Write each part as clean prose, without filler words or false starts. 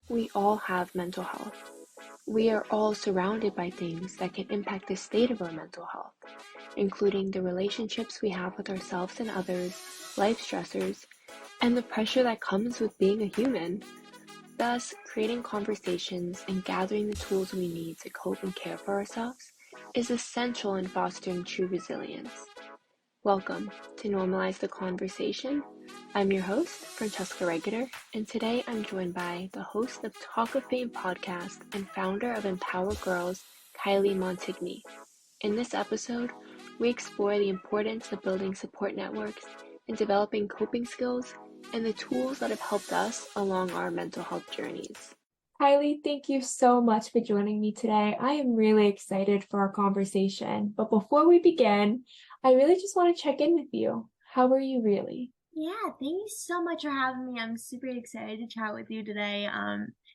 We all have mental health. We are all surrounded by things that can impact the state of our mental health, including the relationships we have with ourselves and others, life stressors, and the pressure that comes with being a human. Thus, creating conversations and gathering the tools we need to cope and care for ourselves is essential in fostering true resilience. Welcome to Normalize the Conversation. I'm your host, Francesca Reicherter, and today I'm joined by the host of Talk of Fame podcast and founder of Empower Girls, Kylie Montigney. In this episode, we explore the importance of building support networks and developing coping skills and the tools that have helped us along our mental health journeys. Kylie, thank you so much for joining me today. I am really excited for our conversation. But before we begin, I really just want to check in with you. How are you really? Yeah, thank you so much for having me. I'm super excited to chat with you today.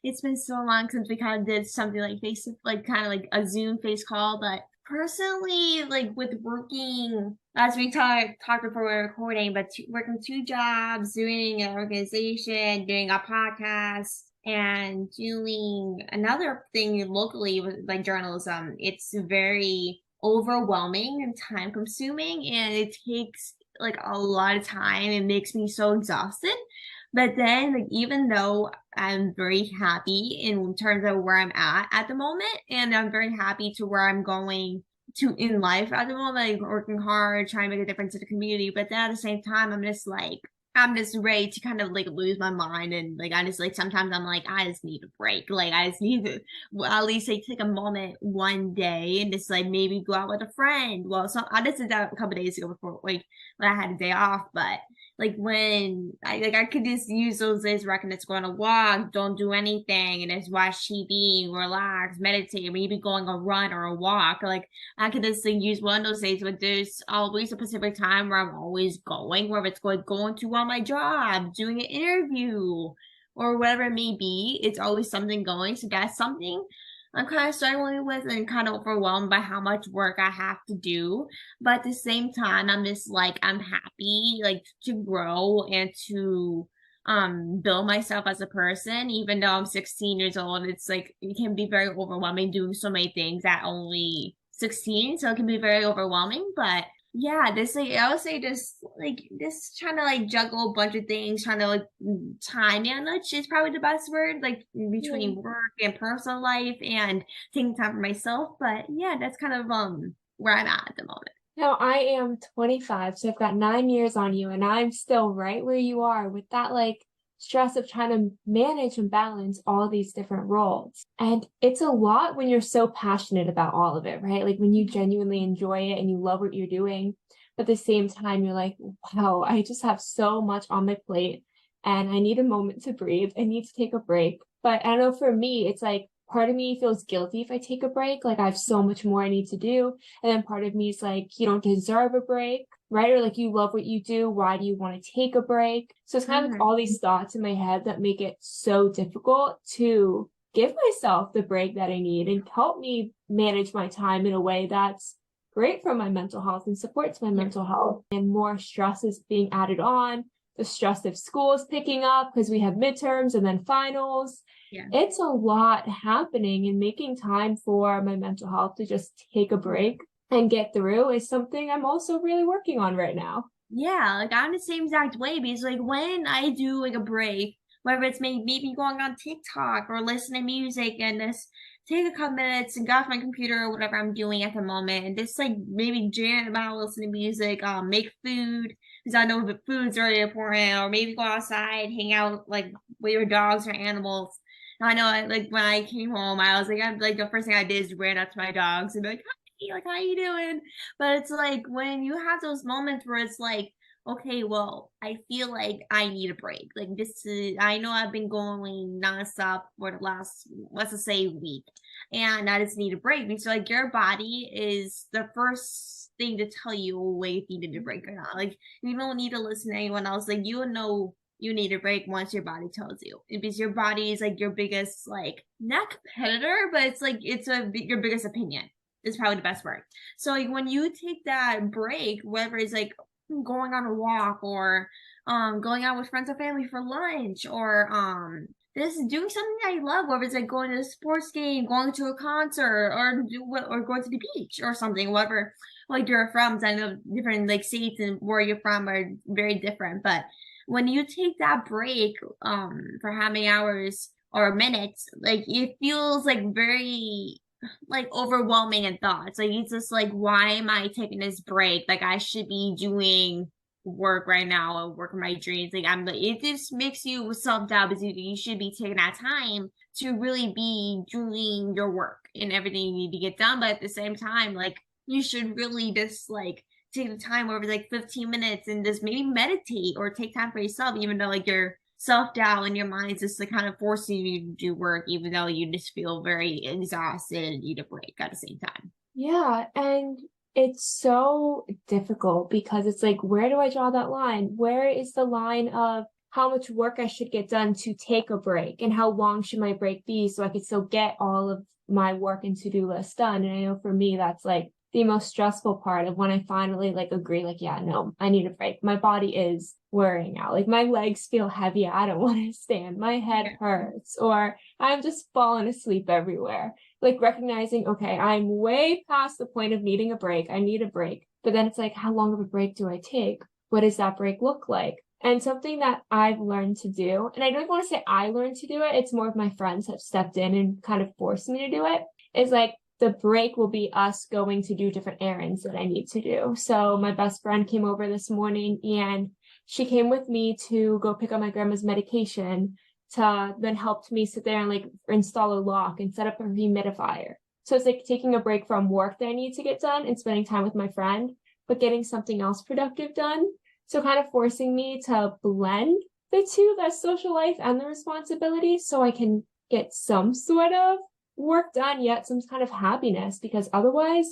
It's been so long since we kind of did something like kind of like a Zoom face call, but personally, like with working, as we talked before we were recording, but working 2 jobs, doing an organization, doing a podcast, and doing another thing locally with like journalism, it's very overwhelming and time consuming, and it takes like a lot of time. It makes me so exhausted. But then, like, even though I'm very happy in terms of where I'm at the moment, and I'm very happy to where I'm going to in life at the moment, like working hard, trying to make a difference to the community. But then at the same time, I'm just ready to kind of like lose my mind. And like, I just like, sometimes I'm like, I just need a break. Like, I just need to, well, at least like take a moment one day and just like maybe go out with a friend. Well, so I just did that a couple days ago before, like, when I had a day off. But like when I could just use those days where I can just go on a walk, don't do anything, and just watch TV, relax, meditate, maybe going a run or a walk. Like I could just like, use one of those days, but there's always a specific time where I'm always going, whether it's going to on my job, doing an interview, or whatever it may be. It's always something going. So that's something I'm kind of struggling with and kind of overwhelmed by how much work I have to do. But at the same time, I'm just like, I'm happy like to grow and to build myself as a person. Even though I'm 16 years old, it's like it can be very overwhelming doing so many things at only 16. So it can be very overwhelming. But yeah, this like I would say just trying to like juggle a bunch of things, trying to like time manage is probably the best word, like between work and personal life and taking time for myself. But yeah, that's kind of where I'm at the moment. Now, I am 25, so I've got 9 years on you, and I'm still right where you are with that like stress of trying to manage and balance all these different roles. And it's a lot when you're so passionate about all of it, right? Like when you genuinely enjoy it and you love what you're doing, but at the same time, you're like, wow, I just have so much on my plate and I need a moment to breathe. I need to take a break. But I know for me, it's like part of me feels guilty if I take a break. Like I have so much more I need to do. And then part of me is like, you don't deserve a break, right? Or like you love what you do. Why do you want to take a break? So it's kind of like all these thoughts in my head that make it so difficult to give myself the break that I need and help me manage my time in a way that's great for my mental health and supports my mental health. And more stress is being added on. The stress of school is picking up because we have midterms and then finals. Yeah. It's a lot happening, and making time for my mental health to just take a break and get through is something I'm also really working on right now. Yeah, like I'm the same exact way because like when I do like a break, whether it's maybe going on TikTok or listening to music and just take a couple minutes and go off my computer or whatever I'm doing at the moment and just like maybe jam about listening to music, make food because I know that food's really important, or maybe go outside, hang out like with your dogs or animals. And I know like when I came home, I was like, I'm like the first thing I did is ran up to my dogs and be like, how you doing? But it's like when you have those moments where it's like, okay, well, I feel like I need a break. Like this is, I know I've been going nonstop for the last, let's just say, week, and I just need a break. Because like your body is the first thing to tell you whether you need a break or not. Like you don't need to listen to anyone else. Like you know you need a break once your body tells you, because your body is like your biggest, like, not competitor, but it's like your biggest opinion is probably the best word. So like when you take that break, whether it's like going on a walk or going out with friends or family for lunch, or this is doing something I love, whether it's like going to a sports game, going to a concert, or going to the beach or something, whatever like you're from. I know different like states and where you're from are very different, but when you take that break for how many hours or minutes, like it feels like very like overwhelming in thoughts. Like it's just like, why am I taking this break? Like I should be doing work right now and work on my dreams. Like I'm like, it just makes you self-doubt because you should be taking that time to really be doing your work and everything you need to get done. But at the same time, like you should really just like take the time over like 15 minutes and just maybe meditate or take time for yourself, even though like your self-doubt in your mind is just like kind of forcing you to do work, even though you just feel very exhausted and need a break at the same time. Yeah, and it's so difficult because it's like, where do I draw that line? Where is the line of how much work I should get done to take a break, and how long should my break be so I can still get all of my work and to-do list done? And I know for me, that's like the most stressful part of when I finally like agree, like, yeah, no, I need a break. My body is wearing out. Like my legs feel heavy. I don't want to stand. My head hurts, or I'm just falling asleep everywhere. Like recognizing, okay, I'm way past the point of needing a break. I need a break. But then it's like, how long of a break do I take? What does that break look like? And something that I've learned to do, and I don't want to say I learned to do it, it's more of my friends have stepped in and kind of forced me to do it, is like the break will be us going to do different errands that I need to do. So my best friend came over this morning and she came with me to go pick up my grandma's medication, to then helped me sit there and like install a lock and set up a humidifier. So it's like taking a break from work that I need to get done and spending time with my friend, but getting something else productive done. So kind of forcing me to blend the two, that social life and the responsibility, so I can get some sort of work done, yet some kind of happiness, because otherwise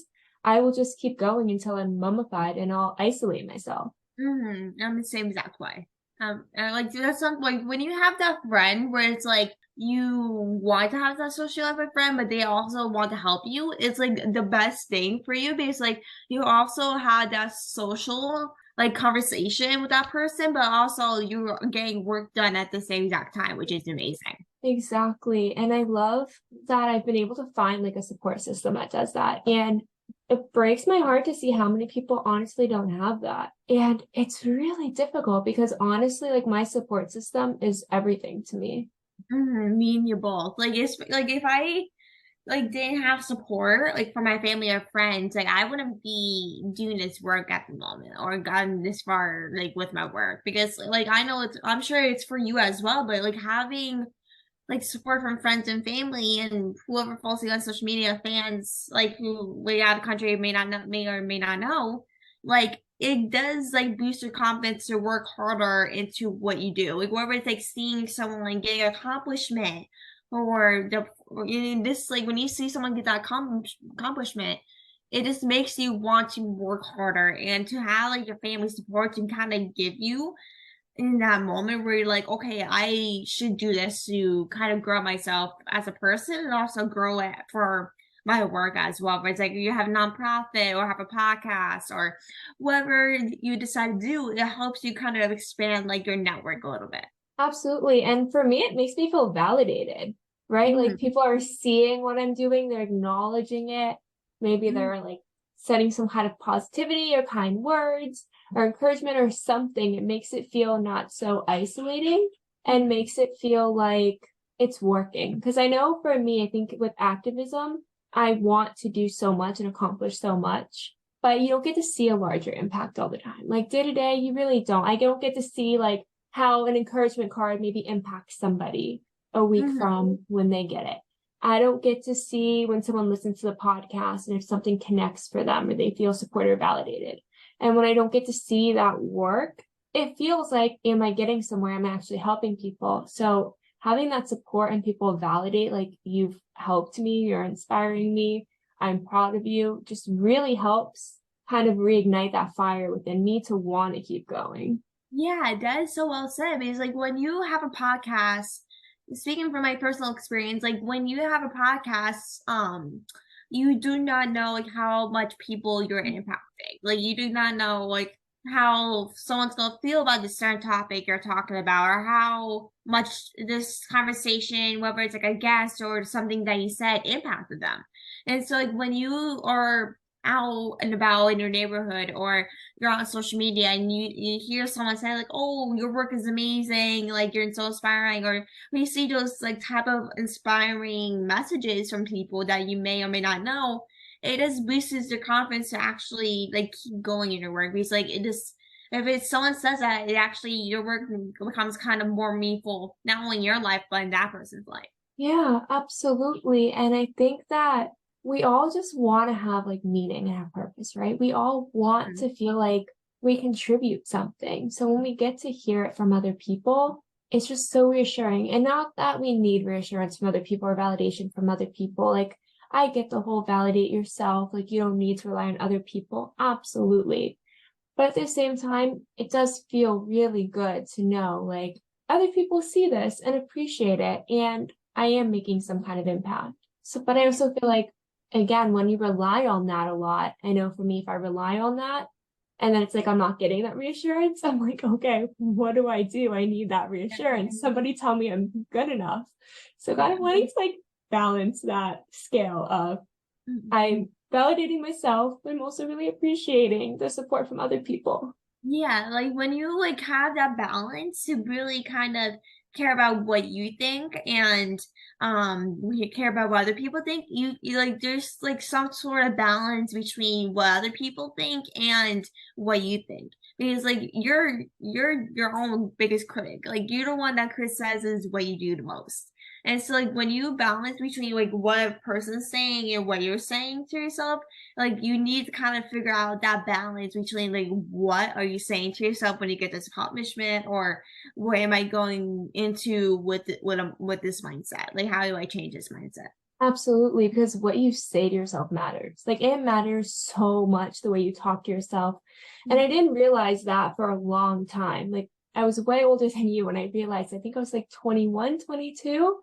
I will just keep going until I'm mummified and I'll isolate myself. I'm the same exact way. And like that's something like when you have that friend where it's like you want to have that social life with friend, but they also want to help you. It's like the best thing for you because like you also had that social like conversation with that person, but also you're getting work done at the same exact time, which is amazing. Exactly. And I love that I've been able to find like a support system that does that. And it breaks my heart to see how many people honestly don't have that. And it's really difficult because honestly, like my support system is everything to me. Me and you both. Like it's like if I like didn't have support like from my family or friends, like I wouldn't be doing this work at the moment or gotten this far like with my work because like I know I'm sure it's for you as well, but like having like support from friends and family and whoever follows you on social media, fans like who way out of the country may not know, may or may not know, like it does like boost your confidence to work harder into what you do. Like whether it's like seeing someone like getting an accomplishment or the or in this like when you see someone get that accomplishment, it just makes you want to work harder and to have like your family support to kind of give you in that moment where you're like, okay, I should do this to kind of grow myself as a person and also grow it for my work as well. But it's like you have a nonprofit or have a podcast or whatever you decide to do, it helps you kind of expand like your network a little bit. Absolutely. And for me, it makes me feel validated, right? Like Mm-hmm. people are seeing what I'm doing, they're acknowledging it. Maybe Mm-hmm. they're like setting some kind of positivity or kind words or encouragement or something. It makes it feel not so isolating and makes it feel like it's working. Because I know for me, I think with activism, I want to do so much and accomplish so much, but you don't get to see a larger impact all the time. Like day to day, you really don't. I don't get to see like how an encouragement card maybe impacts somebody a week Mm-hmm. from when they get it. I don't get to see when someone listens to the podcast and if something connects for them or they feel supported or validated. And when I don't get to see that work, it feels like, am I getting somewhere? Am I actually helping people? So having that support and people validate, like, you've helped me, you're inspiring me, I'm proud of you, just really helps kind of reignite that fire within me to want to keep going. Yeah, that is so well said. Because like when you have a podcast, speaking from my personal experience, like when you have a podcast, you do not know like how much people you're impacting. Like you do not know like how someone's going to feel about this certain topic you're talking about, or how much this conversation, whether it's like a guest or something that you said, impacted them. And so, like, when you are out and about in your neighborhood, or you're on social media and you hear someone say like, oh, your work is amazing, like you're so inspiring, or when you see those like type of inspiring messages from people that you may or may not know, it just boosts your confidence to actually like keep going in your work, because like it just, if it's someone says that, it actually, your work becomes kind of more meaningful, not only in your life but in that person's life. Yeah, absolutely. And I think that we all just want to have like meaning and have purpose, right? We all want Mhm. to feel like we contribute something. So when we get to hear it from other people, it's just so reassuring. And not that we need reassurance from other people or validation from other people. Like, I get the whole validate yourself, like, you don't need to rely on other people. Absolutely. But at the same time, it does feel really good to know like other people see this and appreciate it, and I am making some kind of impact. So, but I also feel like, again, when you rely on that a lot, I know for me, if I rely on that and then it's like I'm not getting that reassurance, I'm like, okay, what do? I need that reassurance. Somebody tell me I'm good enough. So kind of wanting to like balance that scale of I'm validating myself, but I'm also really appreciating the support from other people. Yeah, like when you like have that balance to really kind of care about what you think, and when you care about what other people think, you like, there's like some sort of balance between what other people think and what you think. Because like you're your own biggest critic. Like you're the one that criticizes what you do the most. And so like when you balance between like what a person's saying and what you're saying to yourself, like you need to kind of figure out that balance between like what are you saying to yourself when you get this accomplishment, or where am I going into with this mindset, like how do I change this mindset. Absolutely, because what you say to yourself matters. Like it matters so much the way you talk to yourself. And I didn't realize that for a long time. Like I was way older than you when I realized, I think I was like 21, 22,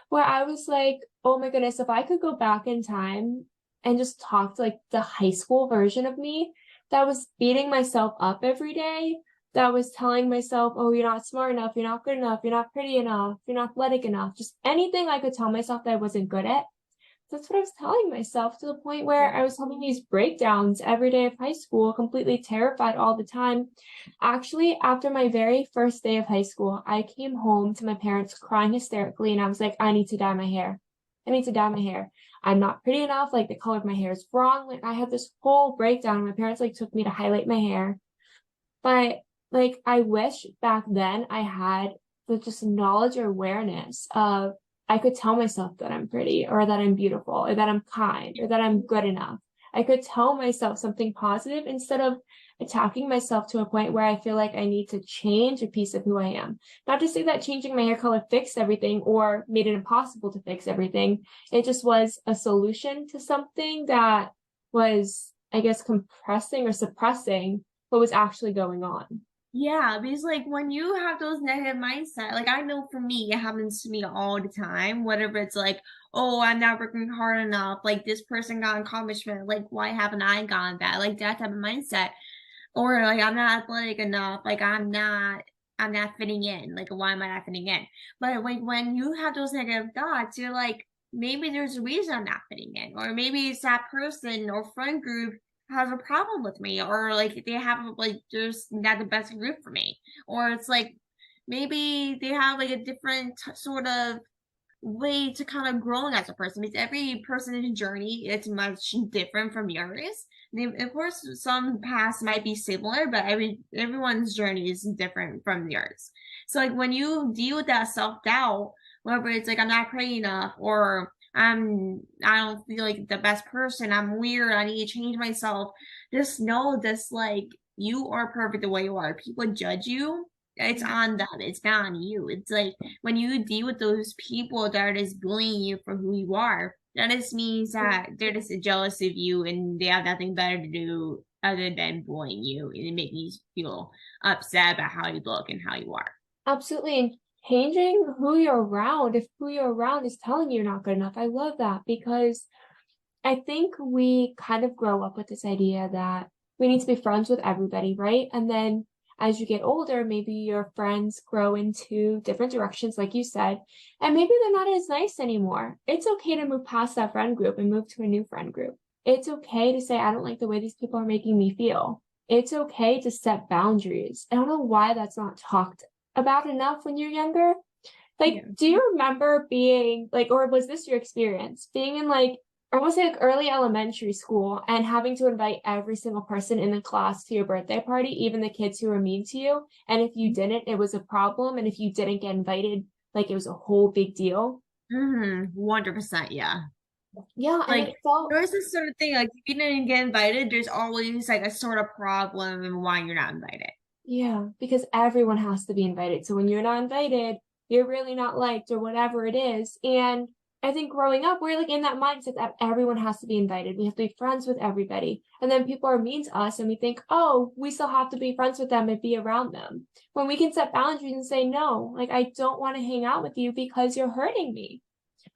where I was like, oh my goodness, if I could go back in time and just talk to like the high school version of me that was beating myself up every day, that was telling myself, oh, you're not smart enough, you're not good enough, you're not pretty enough, you're not athletic enough, just anything I could tell myself that I wasn't good at. That's what I was telling myself, to the point where I was having these breakdowns every day of high school, completely terrified all the time. Actually, after my very first day of high school, I came home to my parents crying hysterically, and I was like, I need to dye my hair. I need to dye my hair. I'm not pretty enough. Like the color of my hair is wrong. Like I had this whole breakdown. My parents like took me to highlight my hair. But like I wish back then I had the just knowledge or awareness of I could tell myself that I'm pretty, or that I'm beautiful, or that I'm kind, or that I'm good enough. I could tell myself something positive instead of attacking myself to a point where I feel like I need to change a piece of who I am. Not to say that changing my hair color fixed everything or made it impossible to fix everything. It just was a solution to something that was, I guess, compressing or suppressing what was actually going on. Yeah, because like when you have those negative mindset, like I know for me, it happens to me all the time. Whatever it's like, oh, I'm not working hard enough. Like this person got an accomplishment. Like why haven't I gotten that? Like that type of mindset. Or like I'm not athletic enough. Like I'm not fitting in. Like why am I not fitting in? But like when you have those negative thoughts, you're like, maybe there's a reason I'm not fitting in, or maybe it's that person or friend group has a problem with me, or like they have like there's not the best group for me, or it's like maybe they have like a different sort of way to kind of growing as a person, because every person's journey it's much different from yours. Of course, some paths might be similar, but everyone's journey is different from yours. So like when you deal with that self-doubt, whether it's like I'm not pretty enough, or I don't feel like the best person, I'm weird, I need to change myself, just know this, like you are perfect the way you are. People judge you, it's on them, it's not on you. It's like when you deal with those people that are just bullying you for who you are, that just means that they're just jealous of you and they have nothing better to do other than bullying you and making you feel upset about how you look and how you are. Absolutely. And changing who you're around, if who you're around is telling you you're not good enough. I love that, because I think we kind of grow up with this idea that we need to be friends with everybody, right? And then as you get older, maybe your friends grow into different directions, like you said, and maybe they're not as nice anymore. It's okay to move past that friend group and move to a new friend group. It's okay to say, I don't like the way these people are making me feel. It's okay to set boundaries. I don't know why that's not talked about enough when you're younger. Like, Yeah. do you remember being like, or was this your experience, being in like, I want to say like early elementary school and having to invite every single person in the class to your birthday party, even the kids who were mean to you? And if you didn't, it was a problem. And if you didn't get invited, like it was a whole big deal. 100%, yeah. Yeah, and Like it felt, there's this sort of thing, like if you didn't get invited, there's always like a sort of problem in why you're not invited. yeah, because everyone has to be invited. So when you're not invited, you're really not liked or whatever it is. And I think growing up, we're like in that mindset that everyone has to be invited. We have to be friends with everybody. And then people are mean to us and we think, oh, we still have to be friends with them and be around them. When we can set boundaries and say, no, like I don't want to hang out with you because you're hurting me.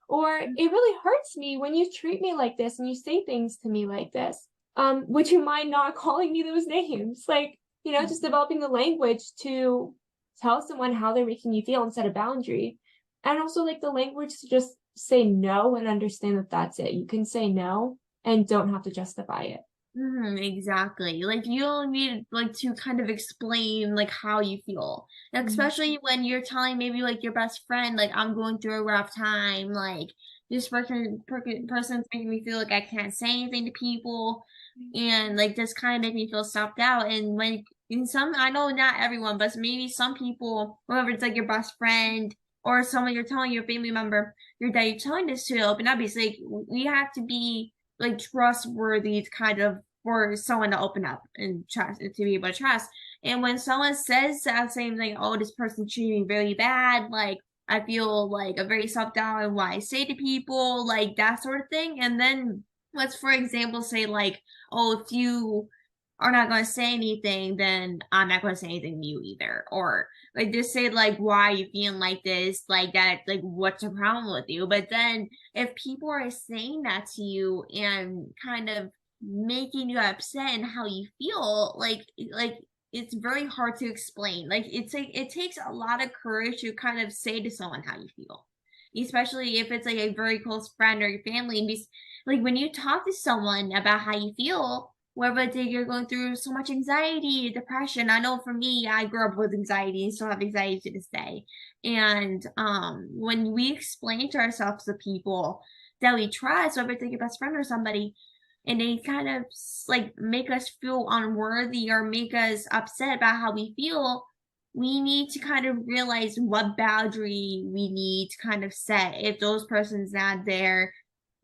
Or it really hurts me when you treat me like this and you say things to me like this. Would you mind not calling me those names? Like, just developing the language to tell someone how they're making you feel and set a boundary. And also like the language to just say no and understand that that's it. You can say no and don't have to justify it. Exactly. Like you don't need like to kind of explain like how you feel. Like, especially when you're telling maybe like your best friend, like I'm going through a rough time, like this person's making me feel like I can't say anything to people and like this kind of make me feel stopped out. And when in some I know not everyone, but maybe some people, whether it's like your best friend or someone you're telling your family member, that you're telling this to open up, it's like we have to be like trustworthy to kind of for someone to open up and trust to be able to trust. And when someone says that same thing, oh, this person treated me really bad, like I feel like a very self doubt in what I say to people, like that sort of thing. And then let's for example say like, oh, if you are not going to say anything, then I'm not going to say anything to you either. Or like just say like, why are you feeling like this? Like that, like what's the problem with you? But then if people are saying that to you and kind of making you upset and how you feel, like it's very hard to explain. Like it's like it takes a lot of courage to kind of say to someone how you feel. Especially if it's like a very close friend or your family. And like when you talk to someone about how you feel, whether you're going through so much anxiety, depression. I know for me, I grew up with anxiety and still have anxiety to this day. And when we explain to ourselves to people that we trust, whether it's like your best friend or somebody, and they kind of like make us feel unworthy or make us upset about how we feel, we need to kind of realize what boundary we need to kind of set if those person's not there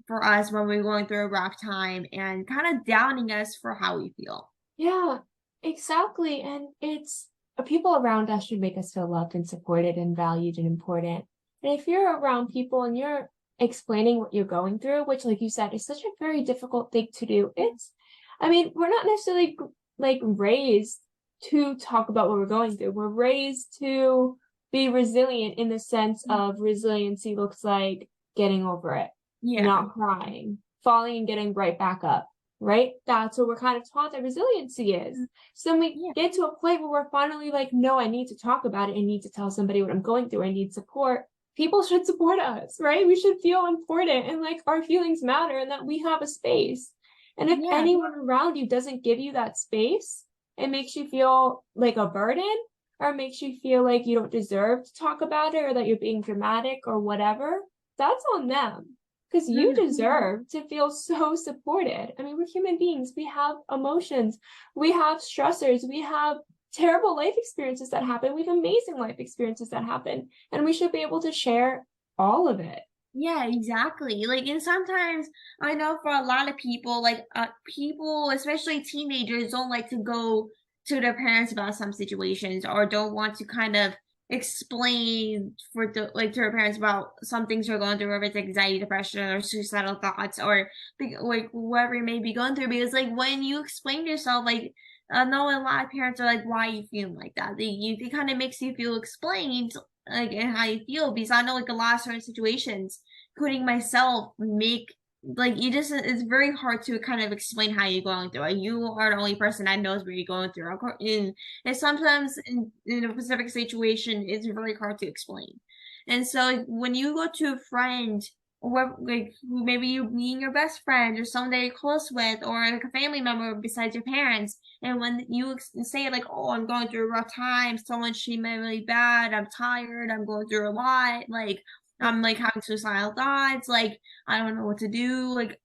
for us when we're going through a rough time and kind of downing us for how we feel. Yeah, exactly. And it's people around us should make us feel loved and supported and valued and important. And if you're around people and you're explaining what you're going through, which, like you said, is such a very difficult thing to do, I mean, we're not necessarily like raised to talk about what we're going through. We're raised to be resilient in the sense of resiliency looks like getting over it, not crying, falling and getting right back up, right? That's what we're kind of taught that resiliency is. So then we get to a point where we're finally like, no, I need to talk about it. I need to tell somebody what I'm going through. I need support. People should support us, right? We should feel important and like our feelings matter and that we have a space. And if anyone around you doesn't give you that space, it makes you feel like a burden or makes you feel like you don't deserve to talk about it or that you're being dramatic or whatever, that's on them. Because you deserve to feel so supported. I mean, we're human beings. We have emotions. We have stressors. We have terrible life experiences that happen. We have amazing life experiences that happen. And we should be able to share all of it. Yeah, exactly. Like, and sometimes I know for a lot of people, like people, especially teenagers, don't like to go to their parents about some situations or don't want to kind of explain to their parents about some things they're going through, whether it's anxiety, depression, or suicidal thoughts, or like whoever you may be going through. Because like when you explain yourself, like I know a lot of parents are like, "Why are you feeling like that?" It kind of makes you feel explained, like and how you feel. Because I know like a lot of certain situations, including myself, make like you just it's very hard to kind of explain how you're going through it. You are the only person that knows what you're going through. And sometimes in a specific situation, it's very hard to explain. And so like, when you go to a friend or like who maybe you meeting your best friend or someone that you're close with or like a family member besides your parents, and when you say like, "Oh, I'm going through a rough time. Someone treated me really bad. I'm tired. I'm going through a lot. Like I'm like having suicidal thoughts. Like." I don't know what to do. Like,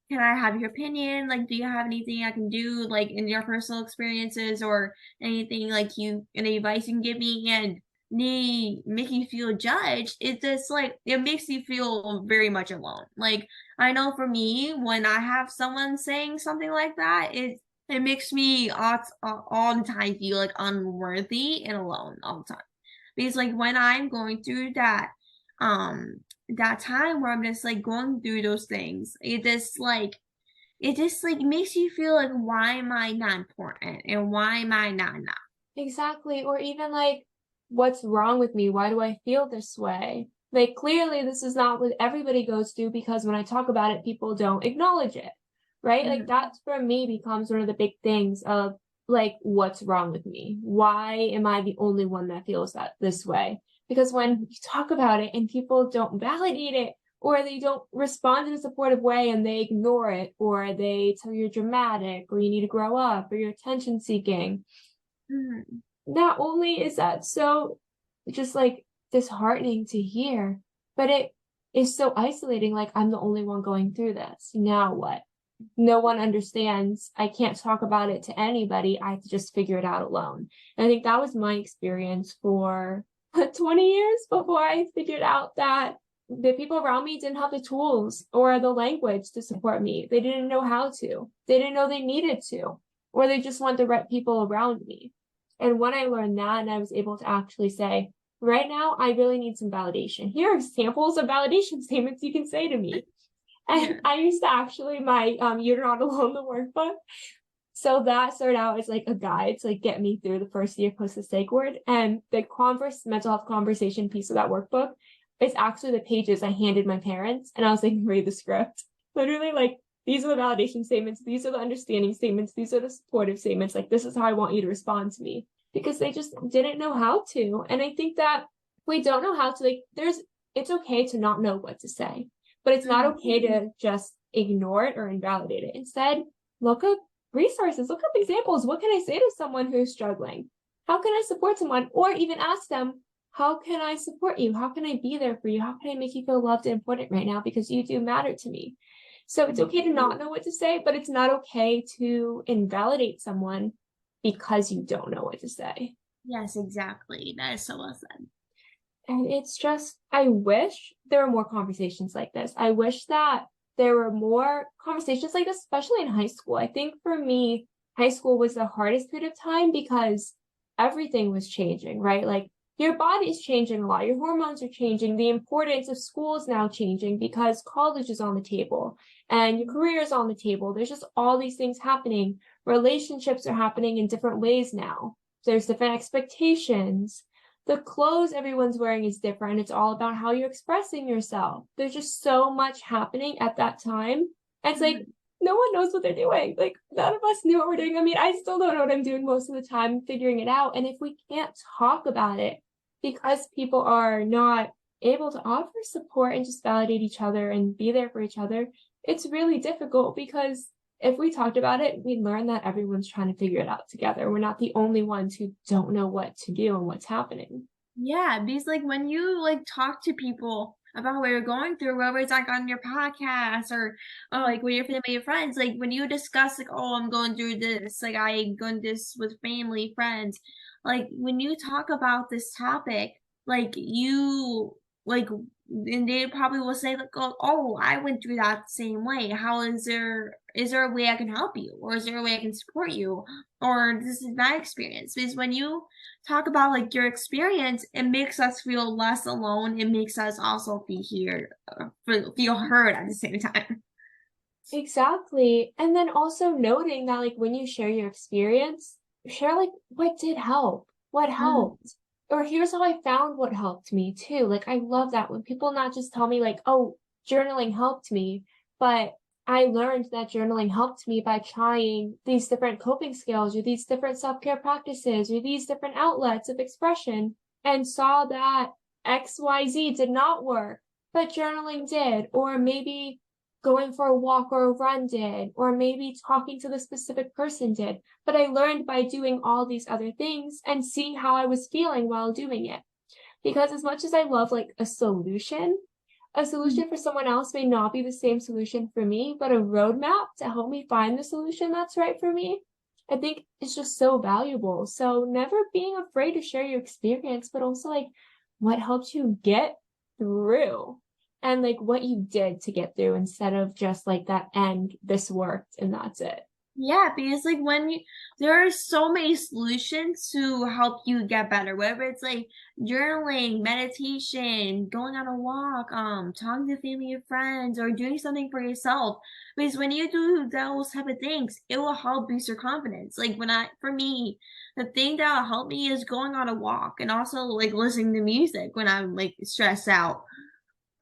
can I have your opinion? Like, do you have anything I can do, like, in your personal experiences or anything like any advice you can give me? And me making you feel judged, it just like it makes you feel very much alone. Like, I know for me, when I have someone saying something like that, it makes me all the time feel like unworthy and alone all the time. Because like when I'm going through um that time where I'm just like going through those things, it just like makes you feel like why am I not important and why am I not enough? Exactly. Or even like, what's wrong with me? Why do I feel this way? Like, clearly, this is not what everybody goes through because when I talk about it, people don't acknowledge it, right? Like, Mhm. that for me becomes one of the big things of like, what's wrong with me? Why am I the only one that feels that this way? Because when you talk about it and people don't validate it, or they don't respond in a supportive way and they ignore it, or they tell you you're dramatic, or you need to grow up, or you're attention seeking, Mhm. not only is that so just like disheartening to hear, but it is so isolating. Like, I'm the only one going through this. Now what? No one understands. I can't talk about it to anybody. I have to just figure it out alone. And I think that was my experience for 20 years before I figured out that the people around me didn't have the tools or the language to support me. They didn't know how to. They didn't know they needed to, or they just want the right people around me. And when I learned that and I was able to actually say, right now, I really need some validation. Here are samples of validation statements you can say to me. And Yeah. I used to actually my You're Not Alone, the workbook. So that started out as like a guide to like get me through the first year post the psych ward. And the mental health conversation piece of that workbook is actually the pages I handed my parents. And I was like, read the script. Literally, like, these are the validation statements, these are the understanding statements, these are the supportive statements. Like, this is how I want you to respond to me. Because they just didn't know how to. And I think that we don't know how to, like, it's okay to not know what to say, but it's not Mhm. okay to just ignore it or invalidate it. Instead, look up resources, look up examples. What can I say to someone who's struggling? How can I support someone? Or even ask them, how can I support you? How can I be there for you? How can I make you feel loved and important right now? Because you do matter to me. So it's okay to not know what to say, but it's not okay to invalidate someone because you don't know what to say. Yes, exactly. That is so well said. And it's just, I wish there were more conversations like this. I wish that there were more conversations like this, especially in high school. I think for me, high school was the hardest bit of time because everything was changing, right? Like, your body's changing a lot, your hormones are changing, the importance of school is now changing because college is on the table and your career is on the table. There's just all these things happening. Relationships are happening in different ways now. There's different expectations. The clothes everyone's wearing is different. It's all about how you're expressing yourself. There's just so much happening at that time. And it's like, Mhm. no one knows what they're doing. Like, none of us knew what we're doing. I mean, I still don't know what I'm doing most of the time, figuring it out. And if we can't talk about it because people are not able to offer support and just validate each other and be there for each other, it's really difficult because if we talked about it, we'd learn that everyone's trying to figure it out together. We're not the only ones who don't know what to do and what's happening. Yeah, because like when you like talk to people about what you're going through, whether it's like on your podcast or like with your family and friends, like when you discuss like, oh, I'm going through this, like I going this with family, friends, like when you talk about this topic, like you like and they probably will say like, oh, I went through that same way. How is there a way I can help you? Or is there a way I can support you? Or this is my experience. Because when you talk about like your experience, it makes us feel less alone. It makes us also feel heard at the same time. Exactly. And then also noting that, like, when you share your experience, share, like, what did help, what Mm, helped, or here's how I found what helped me too. Like, I love that when people not just tell me, like, oh, journaling helped me, but I learned that journaling helped me by trying these different coping skills or these different self-care practices or these different outlets of expression and saw that XYZ did not work, but journaling did, or maybe going for a walk or a run did, or maybe talking to the specific person did. But I learned by doing all these other things and seeing how I was feeling while doing it. Because as much as I love like a solution for someone else may not be the same solution for me, but a roadmap to help me find the solution that's right for me, I think it's just so valuable. So never being afraid to share your experience, but also like what helps you get through and like what you did to get through instead of just like that end, this worked and that's it. Yeah, because like there are so many solutions to help you get better, whether it's like journaling, meditation, going on a walk, talking to family and friends, or doing something for yourself. Because when you do those type of things, it will help boost your confidence. Like for me, the thing that will help me is going on a walk and also like listening to music when I'm like stressed out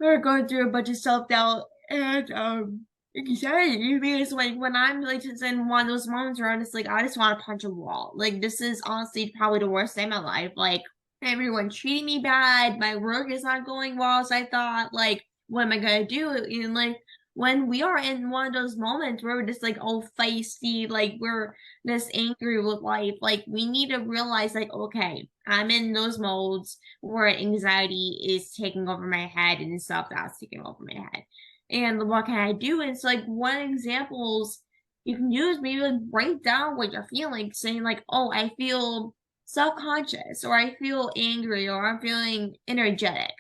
or going through a bunch of self-doubt and anxiety, because like when I'm like just in one of those moments where I'm just like I just want to punch a wall. Like this is honestly probably the worst day of my life. Like everyone treating me bad, my work is not going well as I thought. Like what am I gonna do? And like when we are in one of those moments where we're just like all feisty, like we're just angry with life, like we need to realize like, okay, I'm in those modes where anxiety is taking over my head and self-doubt's taking over my head. And what can I do? It's like one examples you can use, maybe like write down what you're feeling, saying like, oh, I feel self-conscious, or I feel angry, or I'm feeling energetic.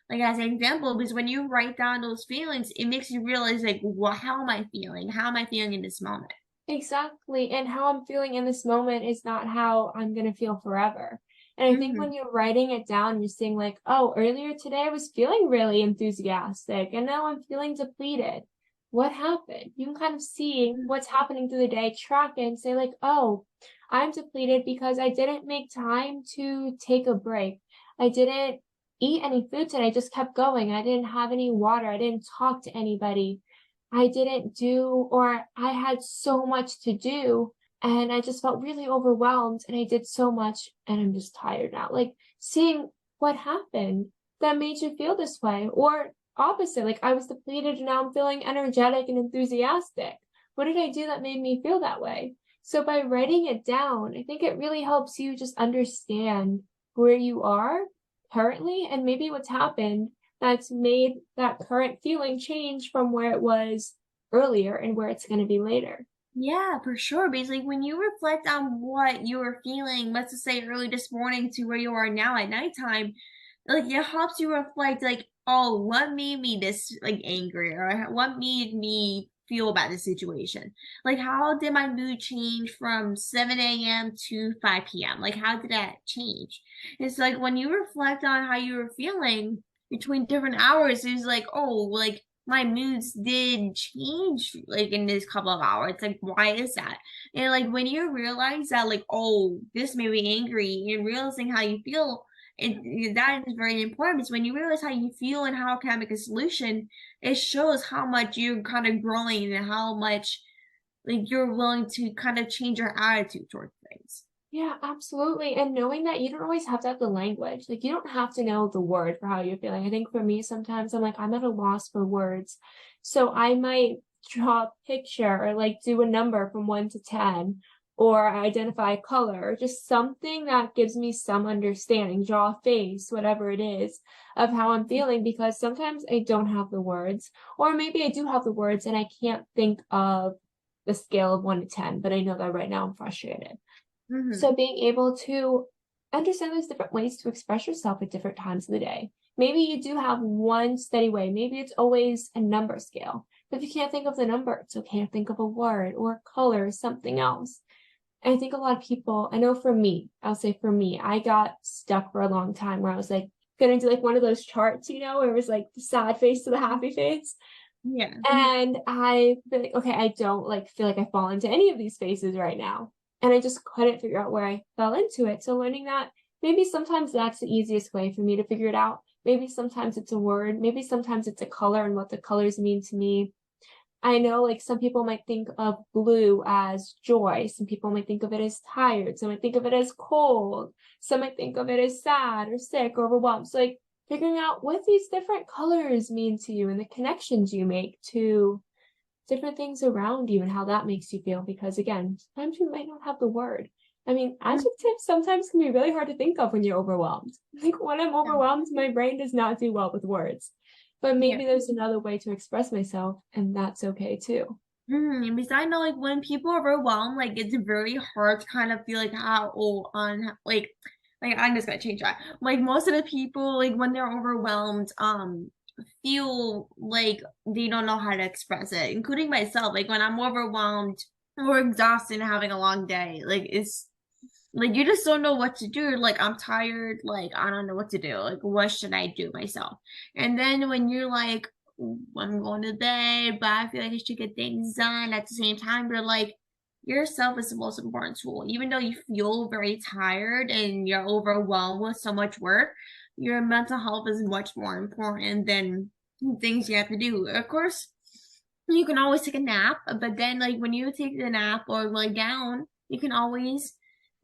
Like as an example, because when you write down those feelings, it makes you realize like, well, how am I feeling? How am I feeling in this moment? Exactly. And how I'm feeling in this moment is not how I'm going to feel forever. And I think when you're writing it down, you're saying like, oh, earlier today I was feeling really enthusiastic and now I'm feeling depleted. What happened? You can kind of see what's happening through the day, track it and say like, oh, I'm depleted because I didn't make time to take a break. I didn't eat any food today. I just kept going. I didn't have any water. I didn't talk to anybody. I didn't do, or I had so much to do and I just felt really overwhelmed and I did so much and I'm just tired now. Like seeing what happened that made you feel this way, or opposite, like I was depleted and now I'm feeling energetic and enthusiastic. What did I do that made me feel that way? So by writing it down, I think it really helps you just understand where you are currently and maybe what's happened that's made that current feeling change from where it was earlier and where it's going to be later. Yeah, for sure. Because like when you reflect on what you were feeling, let's just say early this morning to where you are now at nighttime, like it helps you reflect like, oh, what made me this like angry, or what made me feel about the situation? Like how did my mood change from 7 a.m. to 5 p.m.? Like how did that change? It's like when you reflect on how you were feeling between different hours, it's like, oh, like my moods did change like in this couple of hours. Like, why is that? And like when you realize that, like, oh, this made me angry, and realizing how you feel, that is very important, because when you realize how you feel and how can I make a solution, it shows how much you're kind of growing and how much like you're willing to kind of change your attitude towards things. Yeah, absolutely. And knowing that you don't always have to have the language. Like you don't have to know the word for how you're feeling. I think for me, sometimes I'm like, I'm at a loss for words. So I might draw a picture or like do a number from 1 to 10 or identify a color or just something that gives me some understanding, draw a face, whatever it is, of how I'm feeling, because sometimes I don't have the words, or maybe I do have the words and I can't think of the scale of 1 to 10, but I know that right now I'm frustrated. So being able to understand there's different ways to express yourself at different times of the day. Maybe you do have one steady way. Maybe it's always a number scale. But if you can't think of the number, it's okay to think of a word or a color or something else. And I think a lot of people, I know for me, I'll say for me, I got stuck for a long time where I was like gonna do like one of those charts, where it was like the sad face to the happy face. Yeah. And I been like, okay, I don't like feel like I fall into any of these faces right now. And I just couldn't figure out where I fell into it. So learning that maybe sometimes that's the easiest way for me to figure it out. Maybe sometimes it's a word, maybe sometimes it's a color and what the colors mean to me. I know like some people might think of blue as joy. Some people might think of it as tired. Some might think of it as cold. Some might think of it as sad or sick or overwhelmed. So like figuring out what these different colors mean to you and the connections you make to different things around you and how that makes you feel. Because again, sometimes you might not have the word. I mean, adjectives sometimes can be really hard to think of when you're overwhelmed. Like when I'm overwhelmed, my brain does not do well with words. But maybe there's another way to express myself, and that's okay too. Because I know like when people are overwhelmed, like it's very hard to kind of feel like how like I'm just gonna change that. Like most of the people, like when they're overwhelmed, feel like they don't know how to express it, including myself. Like when I'm overwhelmed or exhausted and having a long day, like it's like you just don't know what to do. Like I'm tired, like I don't know what to do. Like what should I do myself? And then when you're like, I'm going to bed, but I feel like I should get things done at the same time, you're like, yourself is the most important tool. Even though you feel very tired and you're overwhelmed with so much work, your mental health is much more important than things you have to do. Of course, you can always take a nap, but then like when you take the nap or lay down, you can always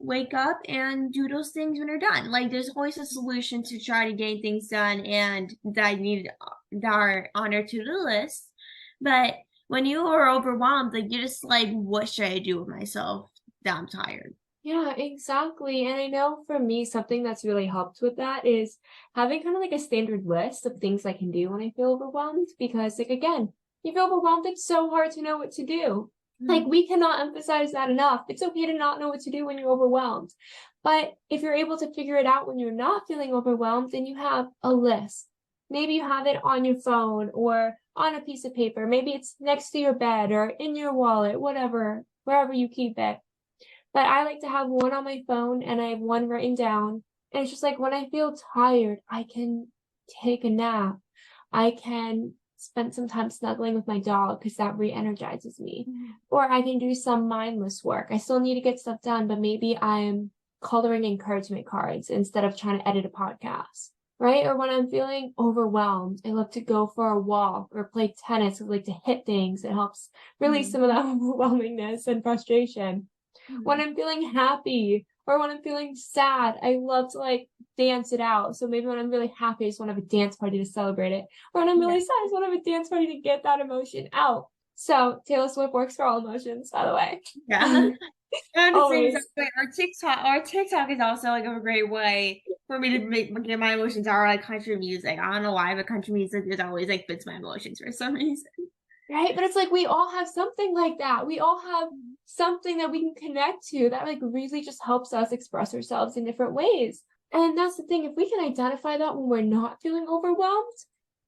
wake up and do those things when you're done. Like there's always a solution to try to get things done and that are on your to-do list. But when you are overwhelmed, like you're just like, what should I do with myself? That I'm tired. Yeah, exactly. And I know for me, something that's really helped with that is having kind of like a standard list of things I can do when I feel overwhelmed. Because, like, again, you feel overwhelmed, it's so hard to know what to do. Like, we cannot emphasize that enough. It's okay to not know what to do when you're overwhelmed. But if you're able to figure it out when you're not feeling overwhelmed, then you have a list. Maybe you have it on your phone or on a piece of paper. Maybe it's next to your bed or in your wallet, whatever, wherever you keep it. But I like to have one on my phone and I have one written down. And it's just like when I feel tired, I can take a nap. I can spend some time snuggling with my dog because that re-energizes me. Or I can do some mindless work. I still need to get stuff done, but maybe I'm coloring encouragement cards instead of trying to edit a podcast. Right? Or when I'm feeling overwhelmed, I love to go for a walk or play tennis. I like to hit things. It helps release some of that overwhelmingness and frustration. When I'm feeling happy or when I'm feeling sad, I love to like dance it out. So maybe when I'm really happy, I just want to have a dance party to celebrate it. Or when I'm really sad, I just want to have a dance party to get that emotion out. So Taylor Swift works for all emotions, by the way. Yeah. Always. Our TikTok is also like a great way for me to get my emotions out, like country music. I don't know why, but country music is always like fits my emotions for some reason. Right? But it's like we all have something like that. We all have something that we can connect to that like really just helps us express ourselves in different ways. And that's the thing, if we can identify that when we're not feeling overwhelmed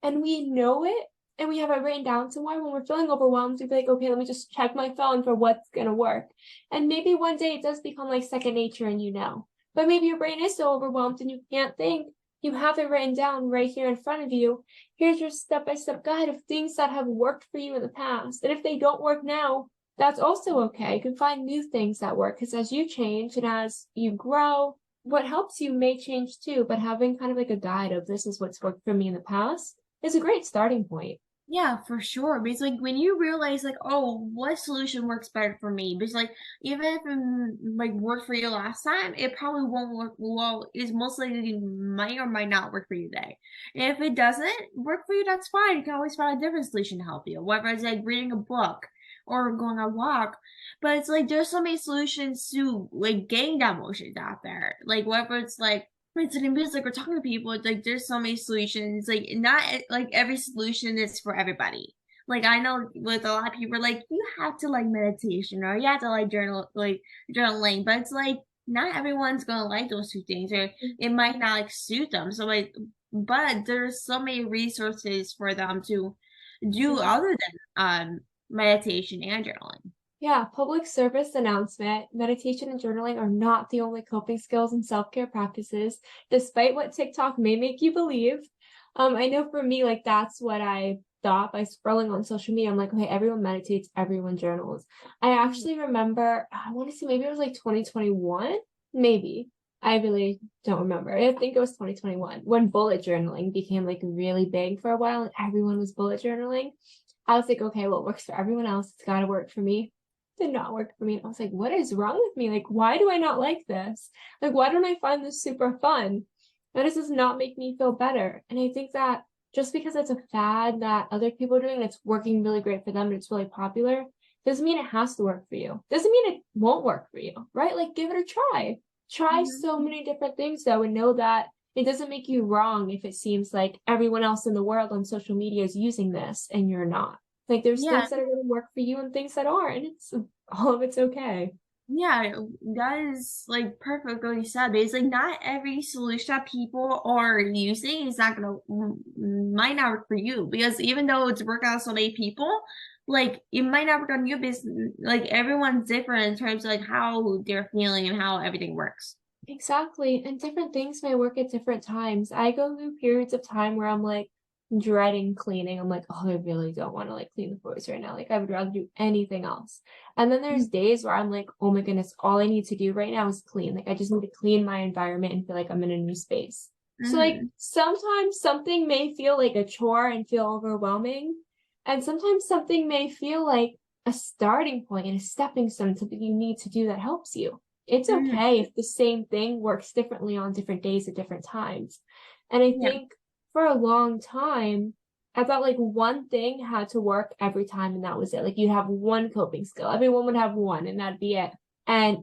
and we know it and we have it written down somewhere, when we're feeling overwhelmed, we'd be like, okay, let me just check my phone for what's gonna work. And maybe one day it does become like second nature and you know. But maybe your brain is so overwhelmed and you can't think. You have it written down right here in front of you. Here's your step-by-step guide of things that have worked for you in the past. And if they don't work now, that's also okay. You can find new things that work because as you change and as you grow, what helps you may change too. But having kind of like a guide of this is what's worked for me in the past is a great starting point. Yeah, for sure. Because like when you realize like, oh, what solution works better for me? Because like even if it like worked for you last time, it probably won't work. Well, it's most likely might or might not work for you today. And if it doesn't work for you, that's fine. You can always find a different solution to help you. Whether it's like reading a book or going on a walk. But it's like there's so many solutions to like getting that emotions out there. Like whether it's like listening to music or talking to people, it's like there's so many solutions. Like not like every solution is for everybody. Like I know with a lot of people, like you have to like meditation or you have to like journaling, but it's like not everyone's gonna like those two things, or it might not like suit them. So like, but there's so many resources for them to do other than meditation and journaling. Yeah, public service announcement, meditation and journaling are not the only coping skills and self-care practices, despite what TikTok may make you believe. I know for me, like that's what I thought by scrolling on social media. I'm like, okay, everyone meditates, everyone journals. I actually remember, I want to say maybe it was like 2021, maybe. I really don't remember. I think it was 2021 when bullet journaling became like really big for a while and everyone was bullet journaling. I was like, okay, well, it works for everyone else. It's got to work for me. It did not work for me. I was like, what is wrong with me? Like, why do I not like this? Like, why don't I find this super fun? Why does this not make me feel better? And I think that just because it's a fad that other people are doing and it's working really great for them and it's really popular, doesn't mean it has to work for you. Doesn't mean it won't work for you, right? Like, give it a try. Try so many different things though, and know that it doesn't make you wrong if it seems like everyone else in the world on social media is using this and you're not. Like, there's Yeah. things that are going to work for you and things that aren't, and it's all of it's okay. Yeah, that is like perfect what you said. It's like not every solution that people are using is not gonna might not work for you, because even though it's working on so many people, like it might not work on you because like everyone's different in terms of like how they're feeling and how everything works. Exactly. And different things may work at different times. I go through periods of time where I'm like dreading cleaning. I'm like, oh, I really don't want to like clean the floors right now. Like, I would rather do anything else. And then there's days where I'm like, oh my goodness, all I need to do right now is clean. Like, I just need to clean my environment and feel like I'm in a new space. So like sometimes something may feel like a chore and feel overwhelming. And sometimes something may feel like a starting point and a stepping stone, something you need to do that helps you. It's okay if the same thing works differently on different days at different times. And I think for a long time, I thought like one thing had to work every time and that was it. Like, you'd have one coping skill. Everyone would have one and that'd be it. And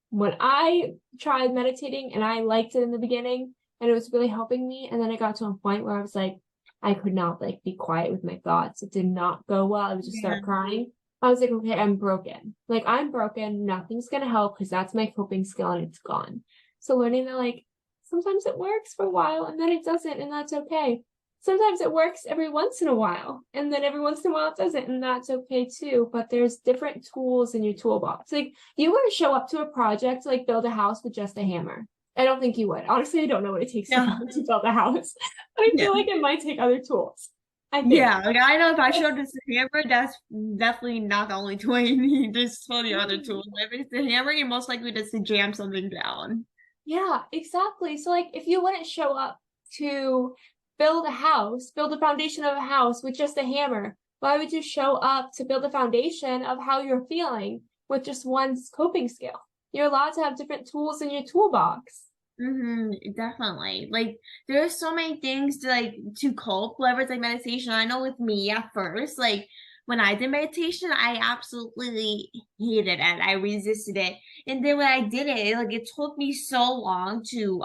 when I tried meditating and I liked it in the beginning and it was really helping me, and then I got to a point where I was like, I could not like be quiet with my thoughts. It did not go well. I would just start crying. I was like, okay, I'm broken. Like, I'm broken. Nothing's going to help because that's my coping skill and it's gone. So learning that, like, sometimes it works for a while and then it doesn't, and that's okay. Sometimes it works every once in a while and then every once in a while it doesn't, and that's okay too. But there's different tools in your toolbox. Like, you wouldn't show up to a project to like build a house with just a hammer. I don't think you would. Honestly, I don't know what it takes to build a house. But I feel like it might take other tools. I think. Yeah, like I know if I showed this hammer, that's definitely not the only tool you need. There's so many other tools. If it's the hammer, you're most likely just to jam something down. Yeah, exactly. So like, if you wouldn't show up to build a house, build the foundation of a house with just a hammer, why would you show up to build a foundation of how you're feeling with just one coping skill? You're allowed to have different tools in your toolbox. Definitely. Like there's so many things to like to cope, whether it's like meditation. I know with me at first, like when I did meditation, I absolutely hated it. I resisted it. And then when I did it, like it took me so long to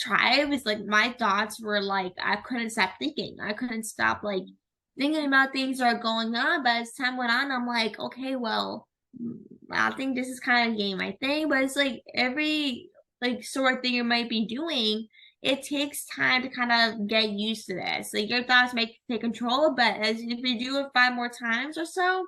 try. It was like my thoughts were like I couldn't stop thinking. I couldn't stop like thinking about things that are going on. But as time went on, I'm like, okay, well, I think this is kind of getting my thing. But it's like every like sort of thing you might be doing, it takes time to kind of get used to this. Like your thoughts may take control, but as if you do it 5 more times or so,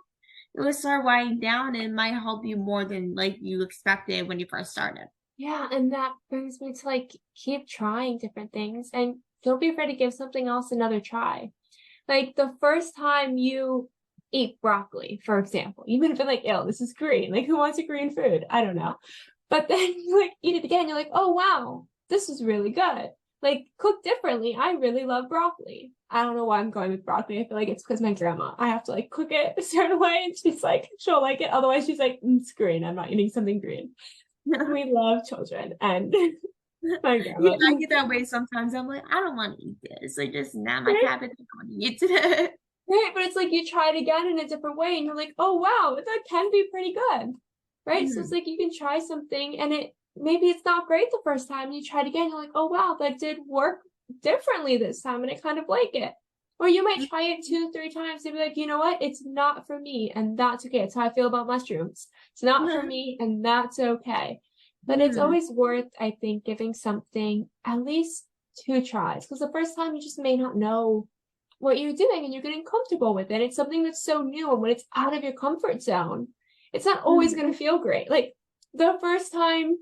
it will start winding down and it might help you more than like you expected when you first started. Yeah, and that brings me to like keep trying different things and don't be afraid to give something else another try. Like the first time you eat broccoli, for example, you might have been like, ew, this is green. Like, who wants a green food? I don't know. But then you like eat it again, you're like, oh wow, this is really good. Like, cooked differently, I really love broccoli. I don't know why I'm going with broccoli. I feel like it's because my grandma, I have to like cook it a certain way and she's like, she'll like it. Otherwise she's like, it's green. I'm not eating something green. We love children and my grandma. Yeah, I get that way sometimes. I'm like, I don't want to eat this. Like, just not my habit. I don't want to eat it. Right, but it's like you try it again in a different way and you're like, oh wow, that can be pretty good. Right? So it's like you can try something and it maybe it's not great the first time. You try it again, you're like, oh wow, that did work differently this time and I kind of like it. Or you might try it 2-3 times and be like, you know what? It's not for me, and that's okay. It's how I feel about mushrooms. It's not for me, and that's okay. But it's always worth, I think, giving something at least 2 tries. Because the first time you just may not know what you're doing and you're getting comfortable with it. It's something that's so new, and when it's out of your comfort zone, it's not always going to feel great. Like the first time,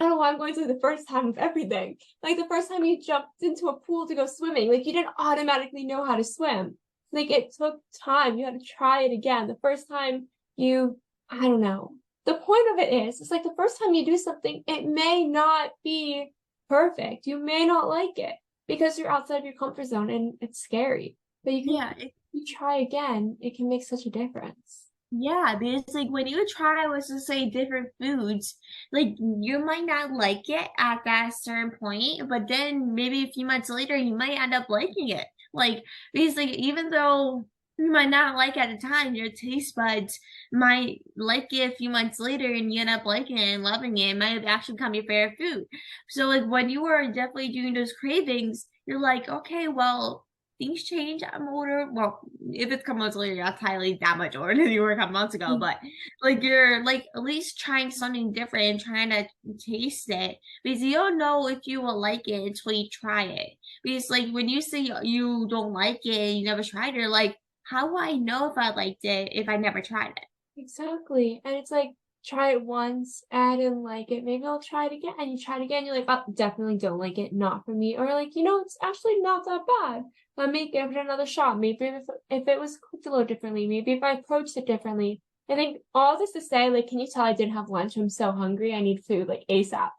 I don't know why I'm going through the first time of everything. Like the first time you jumped into a pool to go swimming, like you didn't automatically know how to swim. Like it took time. You had to try it again. The first time you, I don't know. the point of it is, it's like the first time you do something, it may not be perfect. You may not like it because you're outside of your comfort zone and it's scary. But you try again, it can make such a difference. Yeah, because like when you try, let's just say different foods, like you might not like it at that certain point, but then maybe a few months later you might end up liking it. Like because like even though you might not like it at the time, your taste buds might like it a few months later and you end up liking it and loving it. It might actually become your favorite food. So like when you are definitely doing those cravings, you're like, okay, well, things change. I'm older. Well, if it's a couple months later, you're not entirely that much older than you were a couple months ago. But like you're like at least trying something different and trying to taste it because you don't know if you will like it until you try it. Because like when you say you don't like it and you never tried it, like how will I know if I liked it if I never tried it? Exactly. And it's like, try it once, I didn't like it. Maybe I'll try it again. And you try it again, you're like, oh, definitely don't like it, not for me. Or like, it's actually not that bad. Let me give it another shot. Maybe if it was cooked a little differently, maybe if I approached it differently. I think all this to say, like, can you tell I didn't have lunch? I'm so hungry. I need food, like, ASAP.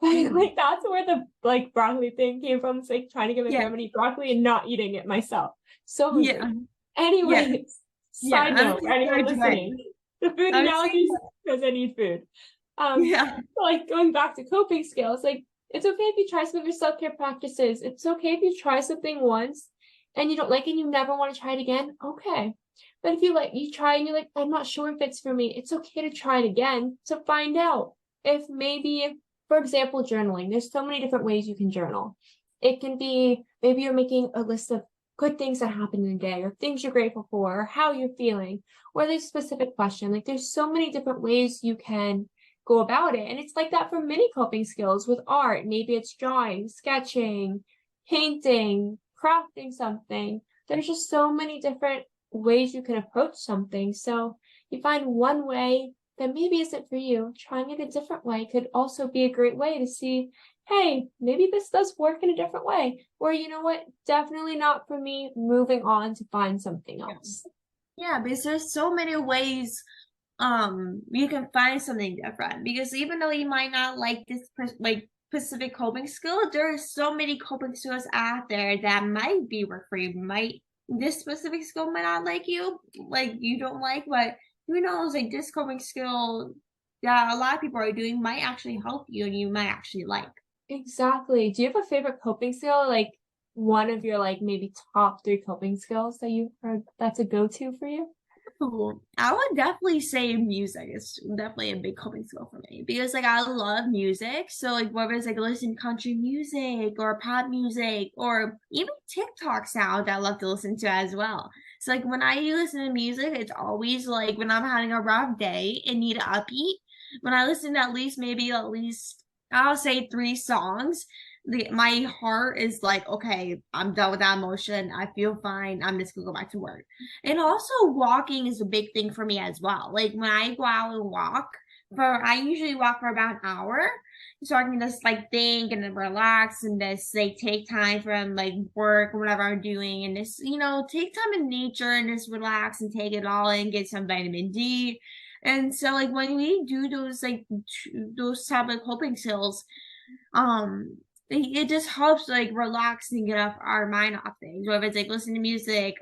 But like, that's where the like broccoli thing came from. It's like trying to get my grandma to eat broccoli and not eating it myself. So hungry. Yeah. Anyways, side note, for anyone listening, the food analogy because I need food. Like going back to coping skills, like it's okay if you try some of your self-care practices. It's okay if you try something once and you don't like it and you never want to try it again. Okay. But if you try and you're like, I'm not sure if it's for me, it's okay to try it again to find out if maybe, for example, journaling. There's so many different ways you can journal. It can be maybe you're making a list of good things that happen in a day or things you're grateful for or how you're feeling or there's a specific question. Like there's so many different ways you can go about it. And it's like that for many coping skills with art. Maybe it's drawing, sketching, painting, crafting something. There's just so many different ways you can approach something. So you find one way that maybe isn't for you, trying it a different way could also be a great way to see, hey, maybe this does work in a different way. Or you know what, definitely not for me, moving on to find something else. Yeah, because there's so many ways you can find something different. Because even though you might not like this specific coping skill, there are so many coping skills out there that might be work for you. This specific skill might not like you don't like, but who knows, like this coping skill that a lot of people are doing might actually help you and you might actually like. Exactly. Do you have a favorite coping skill? Like one of your like maybe top 3 coping skills that you've heard that's a go-to for you? I would definitely say music is definitely a big coping skill for me because like I love music. So like whether it's like listening to country music or pop music or even TikTok sound that I love to listen to as well. So like when I listen to music, it's always like when I'm having a rough day and need to upbeat. When I listen to at least I'll say 3 songs, my heart is like, okay, I'm done with that emotion. I feel fine. I'm just gonna go back to work. And also walking is a big thing for me as well. Like when I go out and I usually walk for about an hour. So I can just like think and then relax and just like take time from like work or whatever I'm doing and just, take time in nature and just relax and take it all in, get some vitamin D. And so like when we do those type of coping skills, it just helps like relax and get off our mind off things. Whether it's like listening to music,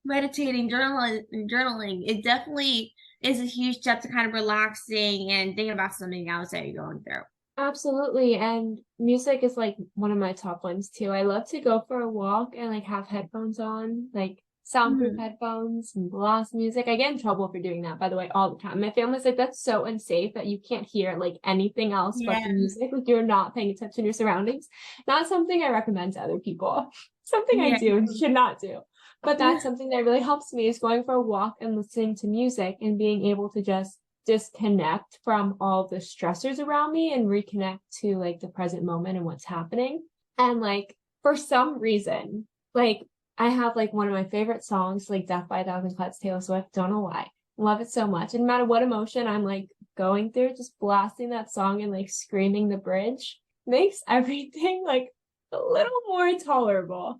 meditating, journaling, it definitely is a huge step to kind of relaxing and thinking about something else that you're going through. Absolutely. And music is like one of my top ones too. I love to go for a walk and like have headphones on, like soundproof headphones and blast music. I get in trouble for doing that, by the way, all the time. My family's like, that's so unsafe that you can't hear like anything else but the music. Like you're not paying attention to your surroundings. Not something I recommend to other people. Something I do and should not do. But that's something that really helps me is going for a walk and listening to music and being able to just disconnect from all the stressors around me and reconnect to like the present moment and what's happening. And like for some reason, like I have like one of my favorite songs, like Death by a Thousand Cuts, Taylor Swift. Don't know why. Love it so much. And no matter what emotion I'm like going through, just blasting that song and like screaming the bridge makes everything like a little more tolerable.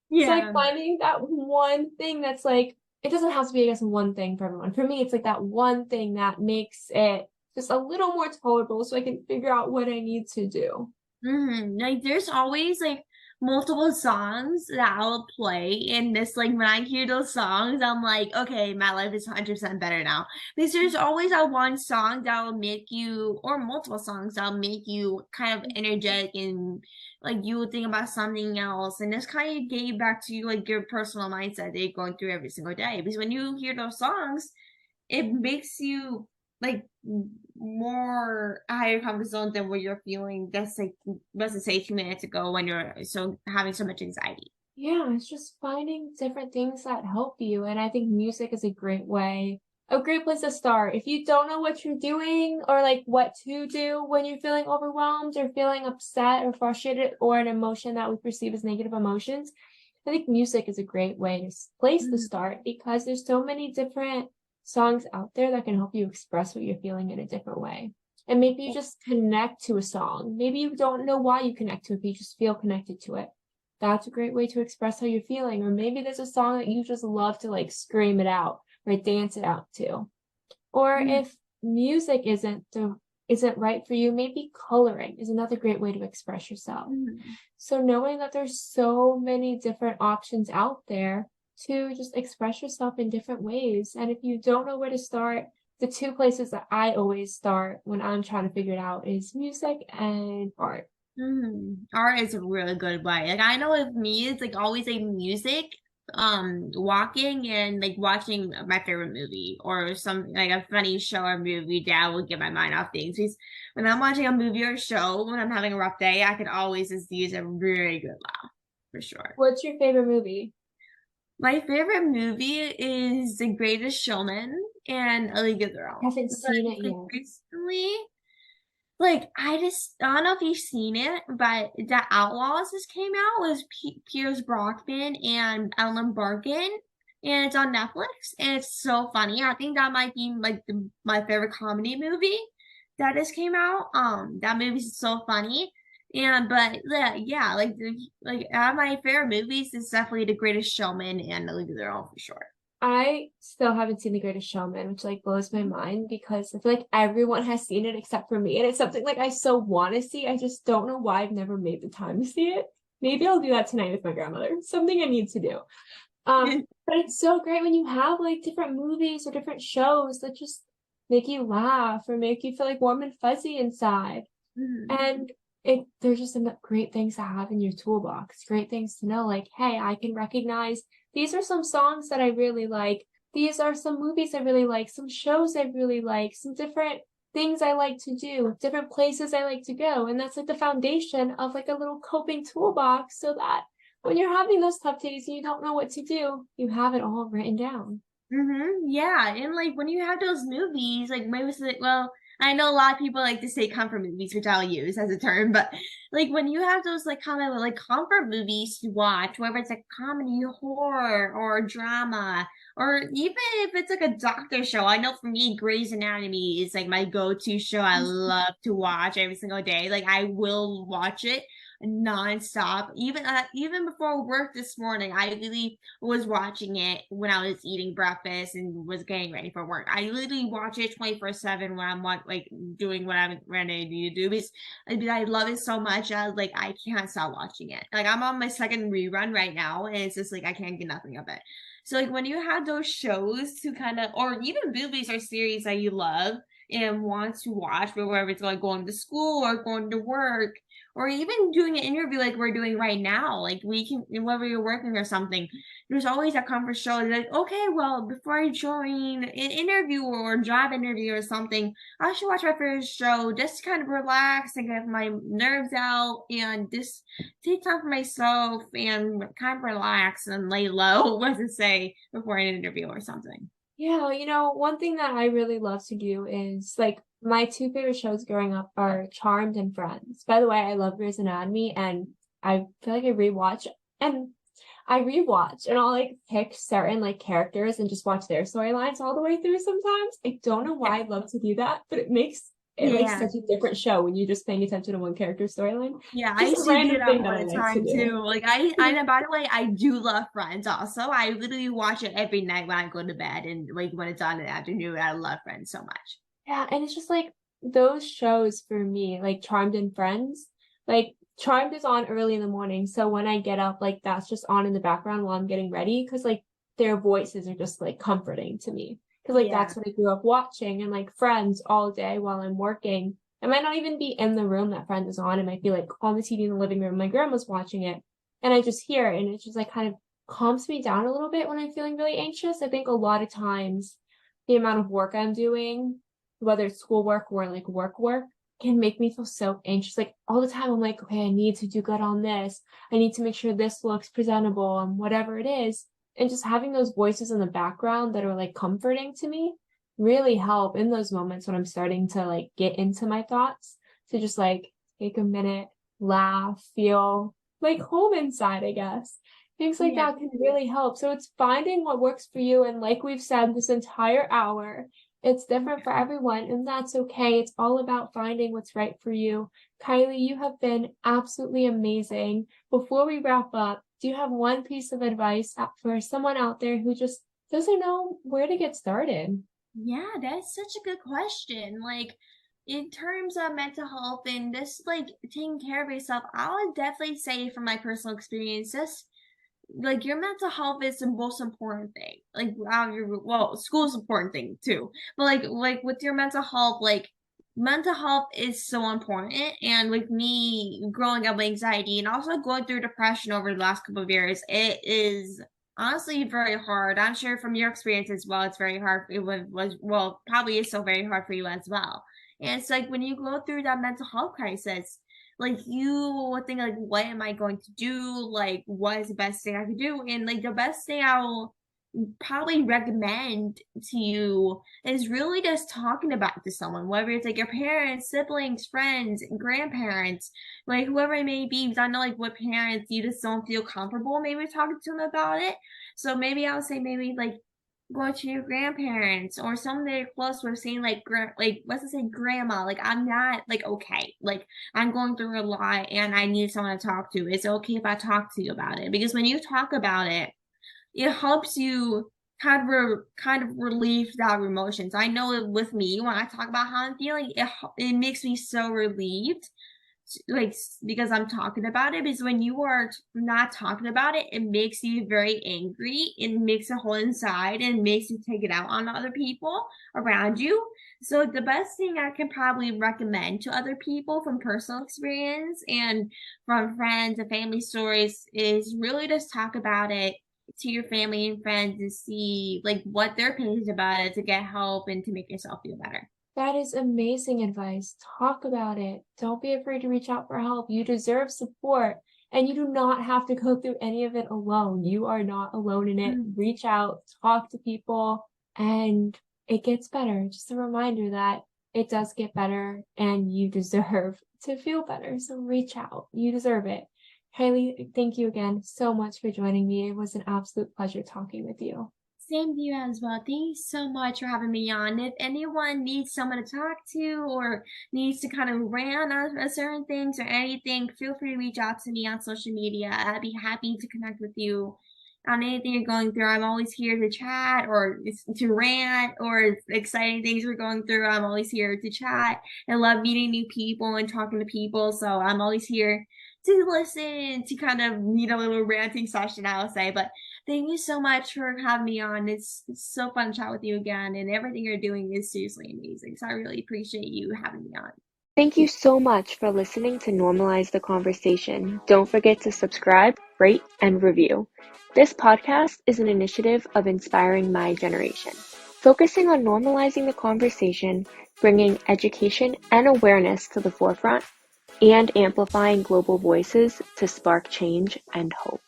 Yeah. So like finding that one thing that's like it doesn't have to be, I guess, one thing for everyone. For me, it's like that one thing that makes it just a little more tolerable so I can figure out what I need to do. Like there's always like multiple songs that I'll play, and this like when I hear those songs, I'm like, okay, my life is 100% better now. Because there's always that one song that will make you, or multiple songs that'll make you kind of energetic, and like you would think about something else, and this kind of get you back to like your personal mindset that you're going through every single day. Because when you hear those songs, it makes you like more higher comfort zone than what you're feeling just like let's say 2 minutes ago when you're so having so much anxiety. Yeah, it's just finding different things that help you. And I think music is a great way, a great place to start. If you don't know what you're doing or like what to do when you're feeling overwhelmed or feeling upset or frustrated or an emotion that we perceive as negative emotions, I think music is a great place to start because there's so many different songs out there that can help you express what you're feeling in a different way. And maybe you just connect to a song. Maybe you don't know why you connect to it, but you just feel connected to it. That's a great way to express how you're feeling. Or maybe there's a song that you just love to like scream it out or dance it out to. Or if music isn't right for you, maybe coloring is another great way to express yourself. So knowing that there's so many different options out there to just express yourself in different ways. And if you don't know where to start, the two places that I always start when I'm trying to figure it out is music and art. Art is a really good way. Like I know with me, it's like always like music, walking and like watching my favorite movie or some like a funny show or movie that will get my mind off things. Because when I'm watching a movie or show, when I'm having a rough day, I can always just use a really good laugh for sure. What's your favorite movie? My favorite movie is The Greatest Showman and A League of Their Own. I haven't seen it Like yet. recently, like I don't know if you've seen it, but The Outlaws just came out with Pierce Brosnan and Ellen Barkin, and it's on Netflix, and it's so funny. I think that might be like my favorite comedy movie that just came out. That movie's so funny. And but yeah, like out of my favorite movies is definitely The Greatest Showman and The League of Their Own for sure. I still haven't seen The Greatest Showman, which like blows my mind because I feel like everyone has seen it except for me. And it's something like I so want to see. I just don't know why I've never made the time to see it. Maybe I'll do that tonight with my grandmother. Something I need to do. But it's so great when you have like different movies or different shows that just make you laugh or make you feel like warm and fuzzy inside. And they're just great things to have in your toolbox, great things to know, like, hey, I can recognize these are some songs that I really like. These are some movies I really like, some shows I really like, some different things I like to do, different places I like to go. And that's like the foundation of like a little coping toolbox so that when you're having those tough days and you don't know what to do, you have it all written down. Yeah, and like when you have those movies, like maybe it's like, well, I know a lot of people like to say comfort movies, which I'll use as a term, but like when you have those like kind of like comfort movies to watch, whether it's like comedy, horror, or drama, or even if it's like a doctor show. I know for me, Grey's Anatomy is like my go-to show. I love to watch every single day. Like I will watch it nonstop. Even before work this morning, I literally was watching it when I was eating breakfast and was getting ready for work. I literally watch it 24/7 when I'm like doing what I'm ready to do because I love it so much. I can't stop watching it. Like I'm on my second rerun right now, and it's just like I can't get nothing of it. So like when you have those shows to kind of, or even movies or series that you love and want to watch, whether it's like going to school or going to work, or even doing an interview like we're doing right now, like we can, whether you're working or something, there's always that comfort show like, okay, well, before I join an interview or a job interview or something, I should watch my favorite show just to kind of relax and get my nerves out and just take time for myself and kind of relax and lay low, what to say, before an interview or something. Yeah, one thing that I really love to do is like my two favorite shows growing up are Charmed and Friends. By the way, I love Grey's Anatomy and I feel like I rewatch and I'll like pick certain like characters and just watch their storylines all the way through sometimes. I don't know why I love to do that, but it makes it makes Yeah. such a different show when you're just paying attention to one character's storyline. Yeah, I Just used a to do random that thing all that I the like to time do. too. Like I by the way, I do love Friends also. I literally watch it every night when I go to bed and like when it's on in the afternoon. I love Friends so much. Yeah, and it's just like those shows for me, like Charmed and Friends, like Charmed is on early in the morning, so when I get up, like that's just on in the background while I'm getting ready, because like their voices are just like comforting to me. Because like Yeah. that's what I grew up watching, and like Friends all day while I'm working. I might not even be in the room that Friends is on. It might be like on the TV in the living room. My grandma's watching it, and I just hear it, and it just like kind of calms me down a little bit when I'm feeling really anxious. I think a lot of times the amount of work I'm doing, whether it's schoolwork or like work, can make me feel so anxious. Like all the time, I'm like, okay, I need to do good on this. I need to make sure this looks presentable and whatever it is. And just having those voices in the background that are like comforting to me really help in those moments when I'm starting to like get into my thoughts, to just like take a minute, laugh, feel like home inside, I guess. Things like Yeah. that can really help. So it's finding what works for you. And like we've said this entire hour, it's different for everyone, and that's okay. It's all about finding what's right for you. Kylie, you have been absolutely amazing. Before we wrap up, do you have one piece of advice for someone out there who just doesn't know where to get started? Yeah, that's such a good question. Like, in terms of mental health and just like taking care of yourself, I would definitely say from my personal experiences, like your mental health is the most important thing. Like, well, school's important thing too, but like with your mental health, like mental health is so important. And with me growing up with anxiety and also going through depression over the last couple of years, it is honestly very hard. I'm sure from your experience as well, it's very hard. It was well, probably is so very hard for you as well. And it's like when you go through that mental health crisis, like you will think like, what am I going to do? Like, what is the best thing I could do? And like the best thing I'll probably recommend to you is really just talking about it to someone, whether it's like your parents, siblings, friends, grandparents, like whoever it may be. Because I know like what parents you just don't feel comfortable maybe talking to them about it. So maybe I would say maybe like go to your grandparents or someone that you're close with, saying like let's just say grandma, like I'm not like okay, like I'm going through a lot and I need someone to talk to. It's okay if I talk to you about it, because when you talk about it, it helps you kind of relieve that emotions. I know it with me when I talk about how I'm feeling, it makes me so relieved, like because I'm talking about it. Because when you are not talking about it, it makes you very angry. It makes it hold inside and makes you take it out on other people around you. So the best thing I can probably recommend to other people from personal experience and from friends and family stories is really just talk about it to your family and friends and see like what their opinions about it, to get help and to make yourself feel better. That is amazing advice. Talk about it. Don't be afraid to reach out for help. You deserve support, and you do not have to go through any of it alone. You are not alone in it. Reach out, talk to people, and it gets better. Just a reminder that it does get better and you deserve to feel better. So reach out. You deserve it. Kylie, thank you again so much for joining me. It was an absolute pleasure talking with you. Same to you as well. Thank you so much for having me on. If anyone needs someone to talk to or needs to kind of rant on certain things or anything, feel free to reach out to me on social media. I'd be happy to connect with you on anything you're going through. I'm always here to chat or to rant, or exciting things we're going through. I'm always here to chat. I love meeting new people and talking to people. So I'm always here to listen, to kind of need a little ranting session, I would say. But thank you so much for having me on. It's so fun to chat with you again, and everything you're doing is seriously amazing. So I really appreciate you having me on. Thank you so much for listening to Normalize the Conversation. Don't forget to subscribe, rate, and review. This podcast is an initiative of Inspiring My Generation, focusing on normalizing the conversation, bringing education and awareness to the forefront, and amplifying global voices to spark change and hope.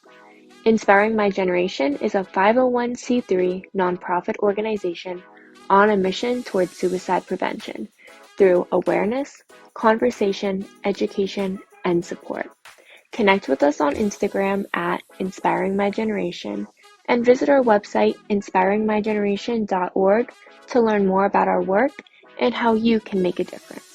Inspiring My Generation is a 501c3 nonprofit organization on a mission towards suicide prevention through awareness, conversation, education, and support. Connect with us on Instagram at Inspiring My Generation and visit our website inspiringmygeneration.org to learn more about our work and how you can make a difference.